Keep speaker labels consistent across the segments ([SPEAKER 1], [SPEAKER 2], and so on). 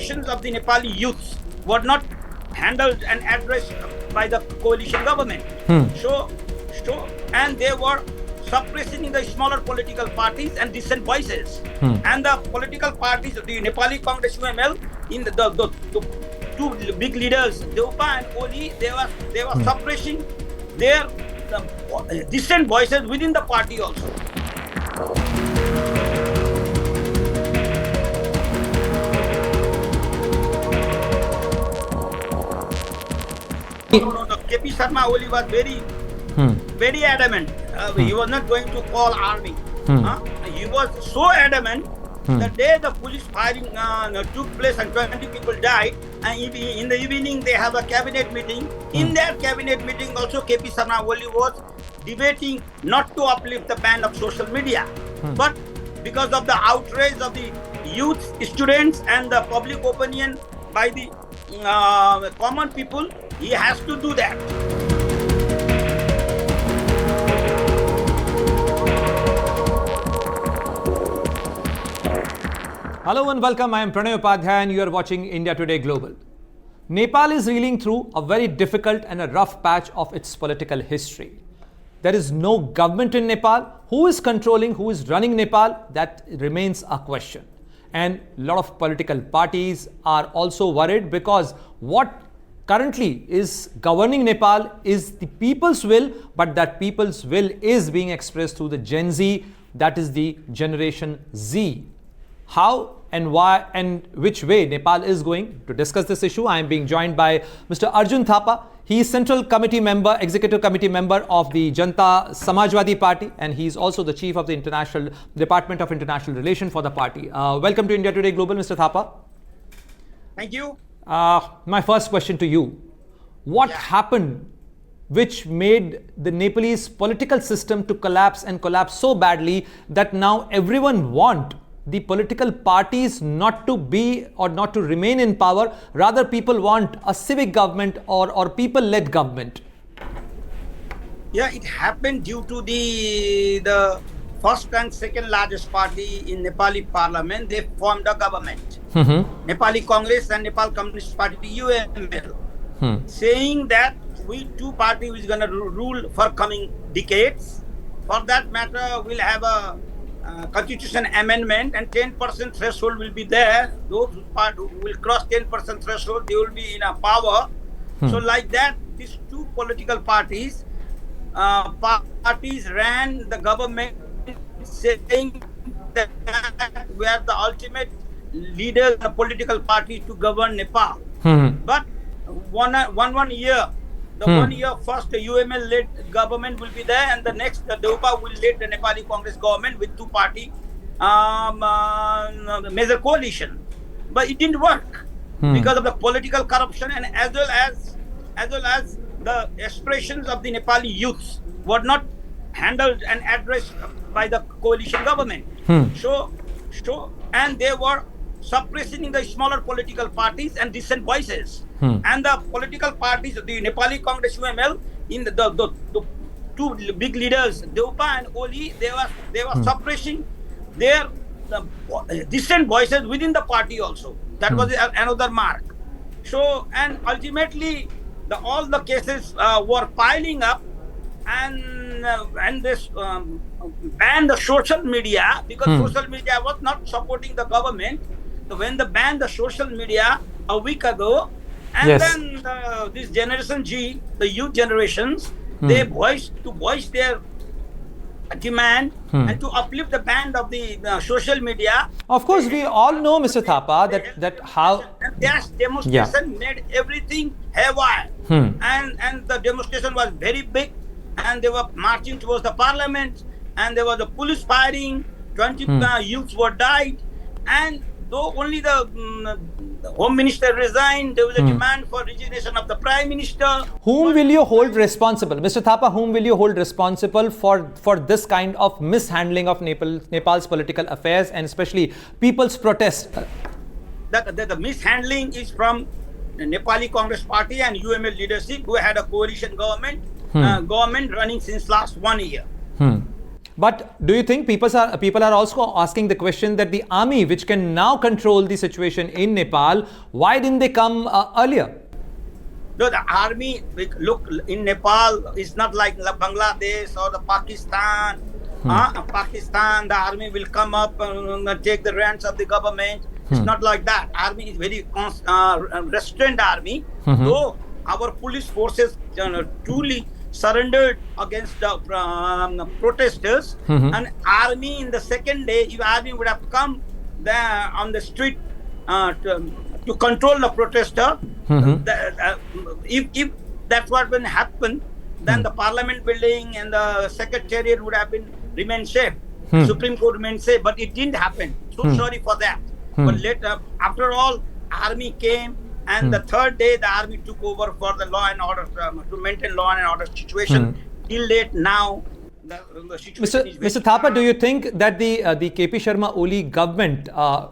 [SPEAKER 1] aspirations of the Nepali youths were not handled and addressed by the coalition government. So, and they were suppressing the smaller political parties and dissent voices. And the political parties, the Nepali Congress UML, in the two big leaders, Thapa and Oli, they were suppressing their dissent voices within the party also. No. KP Sharma Oli was very adamant. He was not going to call army. He was so adamant. The day the police firing took place and 20 people died, and in the evening they have a cabinet meeting. In that cabinet meeting also KP Sharma Oli was debating not to uplift the ban of social media. But because of the outrage of the youth, students and the public opinion by the common people, he has to do that.
[SPEAKER 2] Hello and welcome. I am Pranay Upadhyay and you are watching India Today Global. Nepal is reeling through a very difficult and a rough patch of its political history. There is no government in Nepal. Who is controlling, who is running Nepal? That remains a question. And a lot of political parties are also worried because what currently is governing Nepal is the people's will, but that people's will is being expressed through the Gen Z, that is the Generation Z. How and why and which way Nepal is going? To discuss this issue, I am being joined by Mr. Arjun Thapa. He is Central Committee member, Executive Committee member of the Janta Samajwadi Party, and he is also the Chief of the International Department of International Relations for the party. Welcome to India Today Global, Mr. Thapa.
[SPEAKER 1] Thank you.
[SPEAKER 2] My first question to you. What happened which made the Nepalese political system to collapse so badly that now everyone want the political parties not to be or not to remain in power, rather people want a civic government or people-led government?
[SPEAKER 1] Yeah, it happened due to the first and second largest party in Nepali parliament. They formed a government, Nepali Congress and Nepal Communist Party, UML, saying that we two parties is going to rule for coming decades. For that matter, we'll have a constitution amendment and 10% threshold will be there. Those who will cross 10% threshold, they will be in a power. So like that, these two political parties ran the government saying that we are the ultimate leader of the political party to govern Nepal. But one year, the 1 year first the UML led government will be there, and the next the Thapa will lead the Nepali Congress government with two party major coalition. But it didn't work because of the political corruption and as well as the aspirations of the Nepali youths were not handled and addressed by the coalition government. So and they were suppressing the smaller political parties and dissent voices. And the political parties, the Nepali Congress UML, in the two big leaders, Thapa and Oli, they were suppressing their dissent voices within the party also. That was another mark. So, and ultimately, all the cases were piling up, and this banned the social media because social media was not supporting the government. So when they banned the social media a week ago, and then this Generation G, the youth generations, they voiced their demand and to uplift the ban of the social media.
[SPEAKER 2] Of course, we all know, Mr. Thapa, that how...
[SPEAKER 1] And that demonstration made everything haywire. And the demonstration was very big, and they were marching towards the parliament, and there was a police firing, 20 youths were died, and though only the Home Minister resigned, there was a demand for resignation of the Prime Minister.
[SPEAKER 2] Whom will you hold responsible? Mr. Thapa, whom will you hold responsible for this kind of mishandling of Nepal's political affairs and especially people's protest?
[SPEAKER 1] The mishandling is from the Nepali Congress Party and UML leadership, who had a coalition government running since last 1 year.
[SPEAKER 2] But do you think people are also asking the question that the army, which can now control the situation in Nepal, why didn't they come earlier?
[SPEAKER 1] No, the army, look, in Nepal, it's not like Bangladesh or the Pakistan. Pakistan, the army will come up and take the reins of the government. It's not like that. Army is very restrained army. Though our police forces truly surrendered against the protesters, and army in the second day, if army would have come there on the street to control the protester, if that's what will happen, then the parliament building and the secretariat would have been remain safe. Supreme Court remained safe, but it didn't happen. So sorry for that. But later, after all, army came, and the third day the army took over for the law and order to maintain law and order situation. Till late now, the situation is
[SPEAKER 2] Mr. Thapa, do you think that the KP Sharma Oli government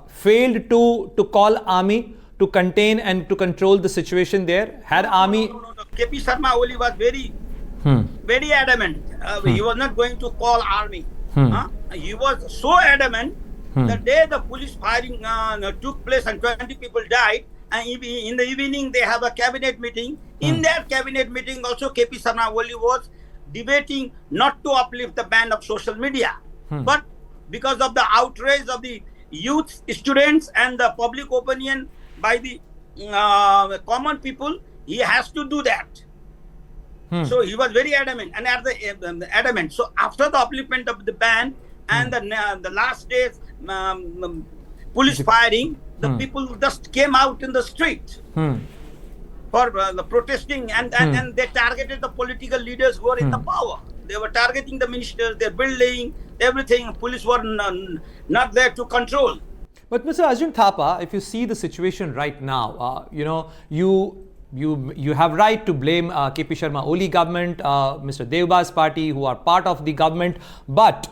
[SPEAKER 2] failed to call army to contain and to control the situation there? Had army?
[SPEAKER 1] No. KP Sharma Oli was very adamant. He was not going to call army. He was so adamant. The day the police firing took place and 20 people died, and in the evening they have a cabinet meeting. In that cabinet meeting also KP Sharma Oli was debating not to uplift the ban of social media. But because of the outrage of the youth, students and the public opinion by the common people, he has to do that. So he was very adamant and adamant. So after the upliftment of the ban and the last days police firing, the people just came out in the street for the protesting, and they targeted the political leaders who are in the power. They were targeting the ministers, their building, everything. Police were not there to control.
[SPEAKER 2] But Mr. Arjun Thapa, if you see the situation right now, you have right to blame KP Sharma Oli government, Mr. Devba's party, who are part of the government. But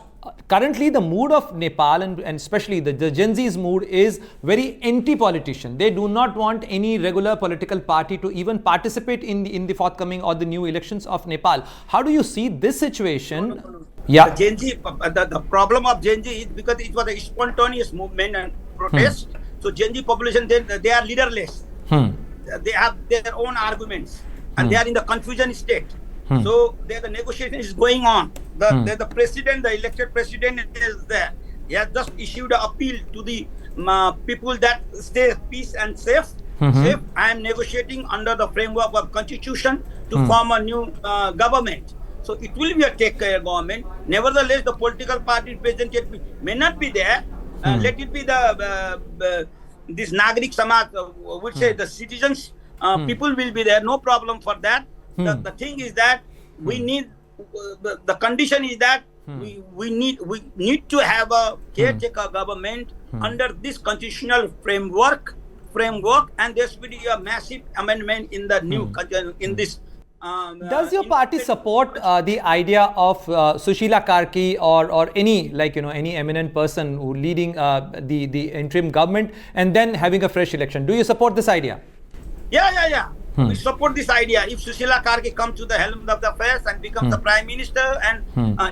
[SPEAKER 2] currently the mood of Nepal and especially the Gen Z's mood is very anti-politician. They do not want any regular political party to even participate in the forthcoming or the new elections of Nepal. How do you see this situation?
[SPEAKER 1] No.
[SPEAKER 2] Yeah.
[SPEAKER 1] The Gen Z, the problem of Gen Z is because it was a spontaneous movement and protest. So Gen Z population, they are leaderless. They have their own arguments, and they are in the confusion state. So the negotiation is going on. The president, the elected president is there. He has just issued an appeal to the people that stay peace and safe. Safe. I am negotiating under the framework of constitution to form a new government. So it will be a take-care government. Nevertheless, the political party representative may not be there. Let it be this Nagrik Samaj, which say the citizens, people will be there. No problem for that. The thing is that we need, the condition is that we need to have a caretaker government under this constitutional framework, and there should be a massive amendment in the new in this.
[SPEAKER 2] Does your party support the idea of Susheela Karki or any any eminent person who leading the interim government and then having a fresh election? Do you support this idea?
[SPEAKER 1] Yeah. We support this idea. If Susheela Karki comes to the helm of the affairs and becomes the prime minister and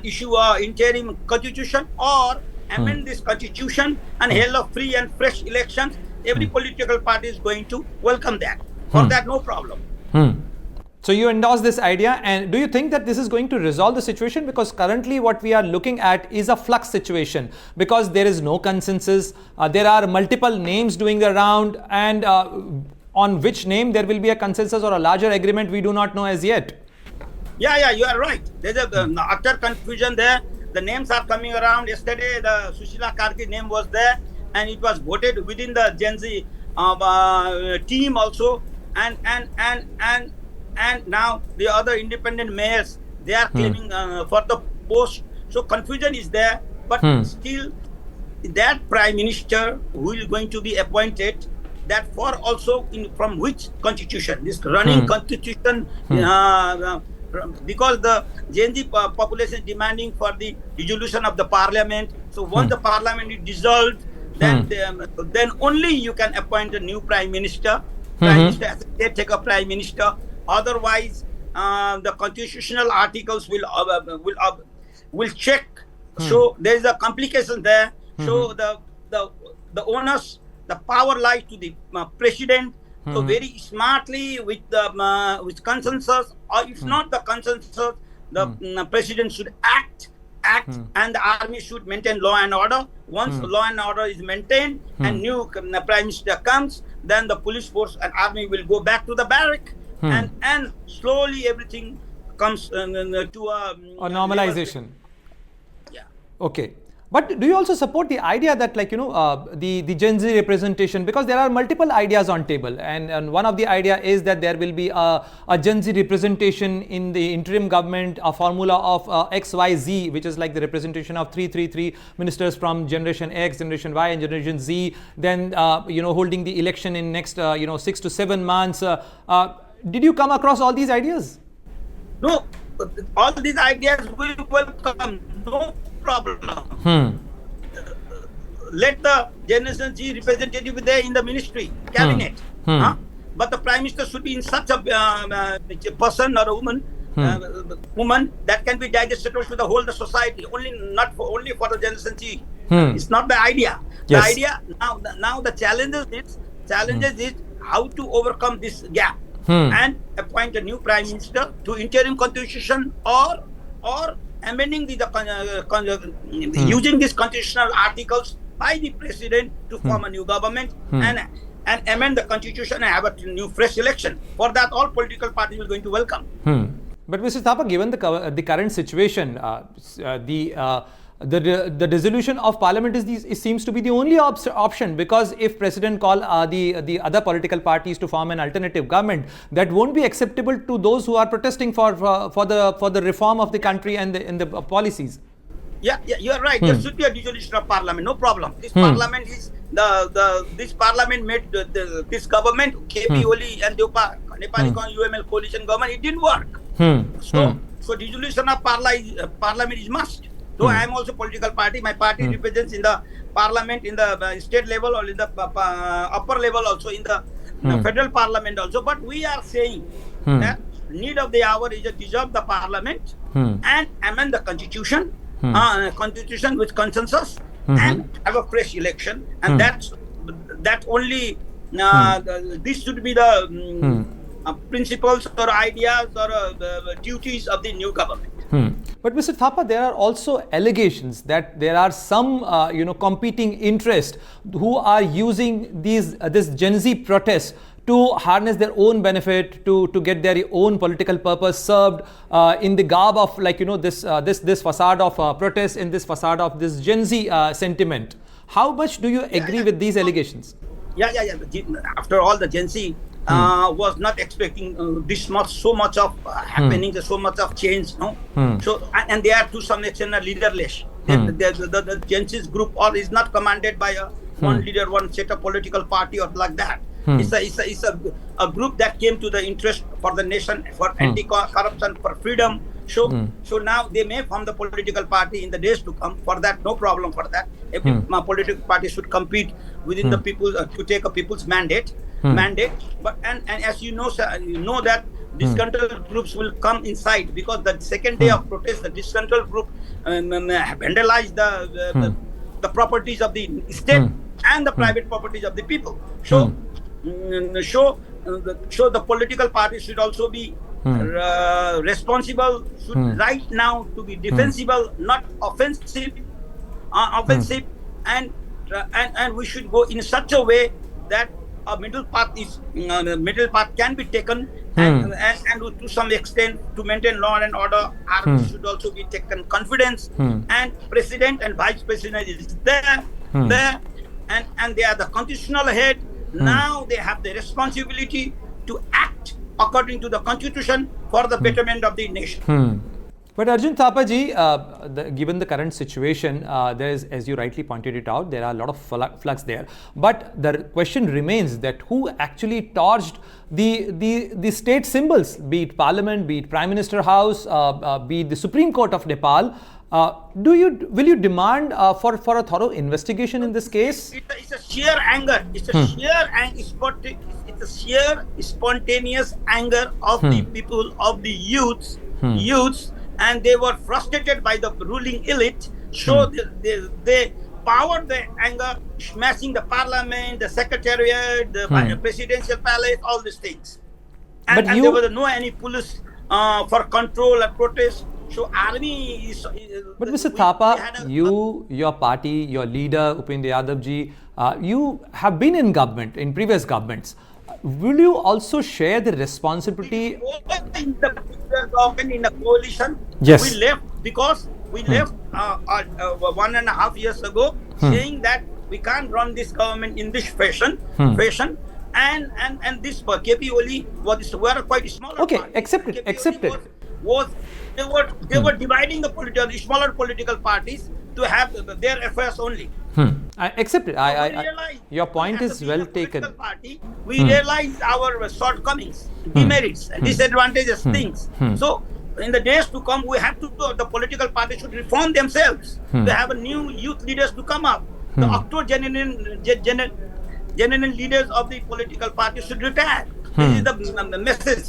[SPEAKER 1] issue a interim constitution or amend this constitution and held a free and fresh elections, every political party is going to welcome that. For that, no problem.
[SPEAKER 2] So you endorse this idea, and do you think that this is going to resolve the situation? Because currently what we are looking at is a flux situation, because there is no consensus. There are multiple names doing the round, and on which name there will be a consensus or a larger agreement, we do not know as yet.
[SPEAKER 1] Yeah, you are right. There's a utter confusion there. The names are coming around. Yesterday, the Susheela Karki name was there, and it was voted within the Gen Z team also, and now the other independent mayors, they are claiming for the post. So confusion is there, but still that prime minister who is going to be appointed, that for also from which constitution, this running constitution, because the Gen Z population is demanding for the dissolution of the parliament. So once the parliament is dissolved, then only you can appoint a new prime minister as a caretaker prime minister. Otherwise, the constitutional articles will check So there is a complication there. So the onus, the power lies to the president. So very smartly with consensus, or if not the consensus, the president should act, and the army should maintain law and order. Once law and order is maintained and new prime minister comes, then the police force and army will go back to the barrack, and slowly everything comes to
[SPEAKER 2] a normalization.
[SPEAKER 1] Yeah.
[SPEAKER 2] Okay. But do you also support the idea that, like, the Gen Z representation, because there are multiple ideas on table, and one of the idea is that there will be a Gen Z representation in the interim government, a formula of XYZ, which is like the representation of 333 ministers from Generation X, Generation Y, and Generation Z, then, holding the election in next, 6 to 7 months. Did you come across all these ideas?
[SPEAKER 1] No, all these ideas will welcome. No problem. Let the Generation Z representative be there in the ministry, cabinet. But the prime minister should be in such a person or a woman, that can be digestible to the whole the society. Only for the Generation Z. It's not the idea.
[SPEAKER 2] Yes.
[SPEAKER 1] The idea now the challenges is how to overcome this gap and appoint a new prime minister to interim constitution or amending using these constitutional articles by the president to form a new government and amend the constitution and have a new fresh election. For that, all political parties are going to welcome.
[SPEAKER 2] But Mr. Thapa, given the current situation, the dissolution of parliament seems to be the only option, because if president call the other political parties to form an alternative government, that won't be acceptable to those who are protesting for the reform of the country and the policies.
[SPEAKER 1] Yeah, you are right. There should be a dissolution of parliament. No problem. This parliament is this parliament made this government, KP Oli and Nepali Congress and UML coalition government. It didn't work. So dissolution of parliament is must. So I am also political party. My party represents in the parliament, in the state level, or in the upper level, also in the federal parliament also. But we are saying that need of the hour is to dissolve the parliament and amend the constitution, constitution with consensus, and have a fresh election. And that only this should be the principles or ideas or duties of the new government.
[SPEAKER 2] But Mr. Thapa, there are also allegations that there are some, competing interests who are using this Gen Z protest to harness their own benefit, to get their own political purpose served in the garb of, this facade of protest, in this facade of this Gen Z sentiment. How much do you agree with these allegations?
[SPEAKER 1] Yeah. After all, the Gen Z was not expecting so much of happening, so much of change, no. So and they are to some extent leaderless. The Gen Z group is not commanded by one leader, one set of political party or like that. It's a group that came to the interest for the nation, for anti-corruption, for freedom. So now they may form the political party in the days to come. For that, no problem for that. Every political party should compete within the people to take a people's mandate. But and as you know, sir, you know that disgruntled groups will come inside, because the second day of protest, the disgruntled group vandalized the properties of the state and the private properties of the people. So the political parties should also be responsible, should right now to be defensible, not offensive, and we should go in such a way that a middle path can be taken, and to some extent to maintain law and order, army should also be taken confidence, and president and vice president is there, and they are the constitutional head. Now they have the responsibility to act according to the constitution for the betterment of the nation.
[SPEAKER 2] But Arjun Thapa ji, given the current situation, there is, as you rightly pointed it out, there are a lot of flux there. But the question remains that who actually torched the state symbols, be it Parliament, be it Prime Minister House, be it the Supreme Court of Nepal. Will you demand for a thorough investigation in this case?
[SPEAKER 1] It's a sheer anger. It's a sheer spontaneous anger of the people, of the youths, and they were frustrated by the ruling elite. So they powered the anger, smashing the parliament, the secretariat, the presidential palace, all these things. And there was no any police for control and protest. So army is.
[SPEAKER 2] But Mr. Thapa, your party, your leader Upendra Yadav ji, you have been in government, in previous governments. Will you also share the responsibility?
[SPEAKER 1] In the previous government, in the coalition,
[SPEAKER 2] yes.
[SPEAKER 1] We left because we left 1.5 years ago, saying that we can't run this government in this fashion. And this KP only were quite small.
[SPEAKER 2] Okay, accept it.
[SPEAKER 1] They were dividing the smaller political parties to have their affairs only.
[SPEAKER 2] I accept it. Your point is well taken.
[SPEAKER 1] We realize our shortcomings, demerits, disadvantages, things. So in the days to come, we have to. The political parties should reform themselves. They have a new youth leaders to come up. The genuine leaders of the political parties should retire. This is the message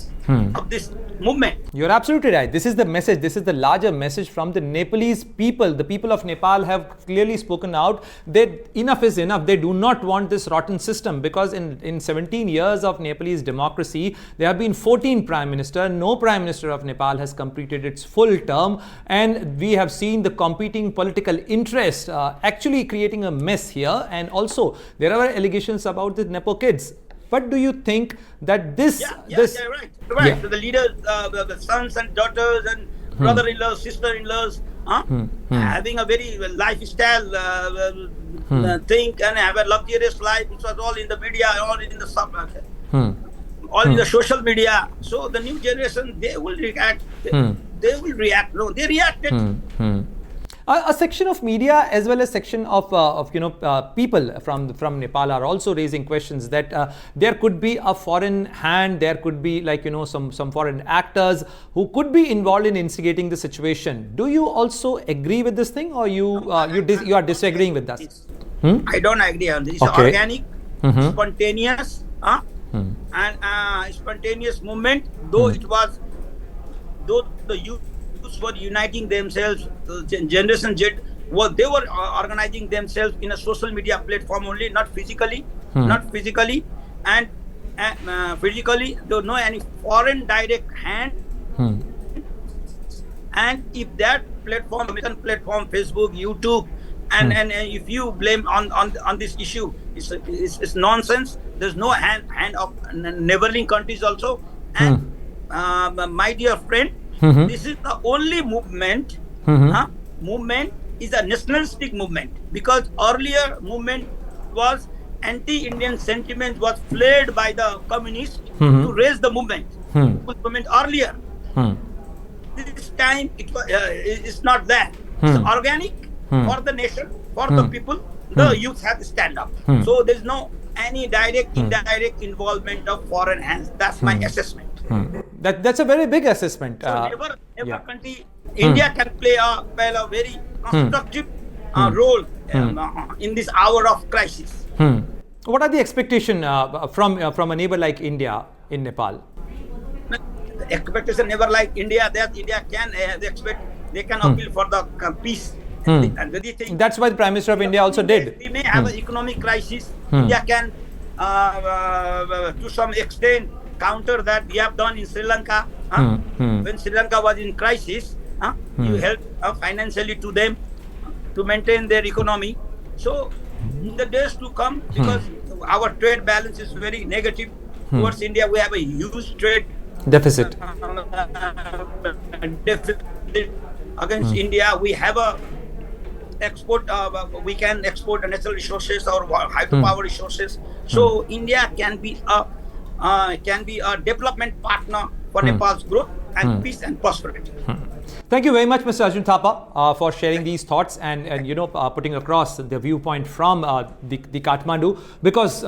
[SPEAKER 1] of this movement.
[SPEAKER 2] You're absolutely right. This is the message. This is the larger message from the Nepalese people. The people of Nepal have clearly spoken out that enough is enough. They do not want this rotten system, because in 17 years of Nepalese democracy, there have been 14 prime ministers. No prime minister of Nepal has completed its full term. And we have seen the competing political interest actually creating a mess here. And also, there are allegations about the Nepo kids. What do you think that this...
[SPEAKER 1] Right. Yeah. So the leaders, the sons and daughters and brother-in-laws, sister-in-laws, having a very lifestyle thing and have a luxurious life, which was all in the media, all in the all in the social media. So the new generation, they will react. They will react. No, they reacted.
[SPEAKER 2] A section of media as well as section of people from Nepal are also raising questions that there could be a foreign hand, there could be some foreign actors who could be involved in instigating the situation. Do you also agree with this thing, or you are disagreeing with that?
[SPEAKER 1] I don't agree on this. It's organic, spontaneous, and spontaneous movement. Though the youth were uniting themselves, Generation Z, they were organizing themselves in a social media platform only, not physically, and physically, there was no any foreign direct hand. And if that platform, Facebook, YouTube, and if you blame on this issue, it's nonsense. There's no hand of neighboring countries also. And my dear friend, this is the only movement. Movement is a nationalistic movement, because earlier movement was anti-Indian sentiment was flared by the communists to raise the movement. Movement earlier. This time it's not that. It's organic for the nation, for the people. The youth have to stand up. So there's no any direct, indirect involvement of foreign hands. That's my assessment.
[SPEAKER 2] That's a very big assessment.
[SPEAKER 1] So never country, India can play a very constructive role in this hour of crisis.
[SPEAKER 2] What are the expectations from a neighbor like India in Nepal?
[SPEAKER 1] The expectation never like India. That India can they can appeal for the peace.
[SPEAKER 2] That's why the Prime Minister of India also did.
[SPEAKER 1] We may have an economic crisis. India can, to some extent, counter that. We have done in Sri Lanka. When Sri Lanka was in crisis, you helped financially to them to maintain their economy. So, in the days to come, because our trade balance is very negative towards India, we have a huge trade
[SPEAKER 2] deficit
[SPEAKER 1] against India. We have a export. We can export natural resources or hydropower resources. So India can be a development partner for Nepal's growth and peace and prosperity.
[SPEAKER 2] Thank you very much, Mr. Arjun Thapa, for sharing these thoughts and putting across the viewpoint from the Kathmandu, because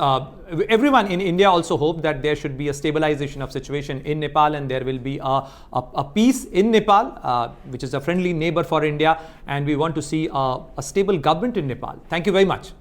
[SPEAKER 2] everyone in India also hope that there should be a stabilization of situation in Nepal and there will be a peace in Nepal, which is a friendly neighbor for India, and we want to see a stable government in Nepal. Thank you very much.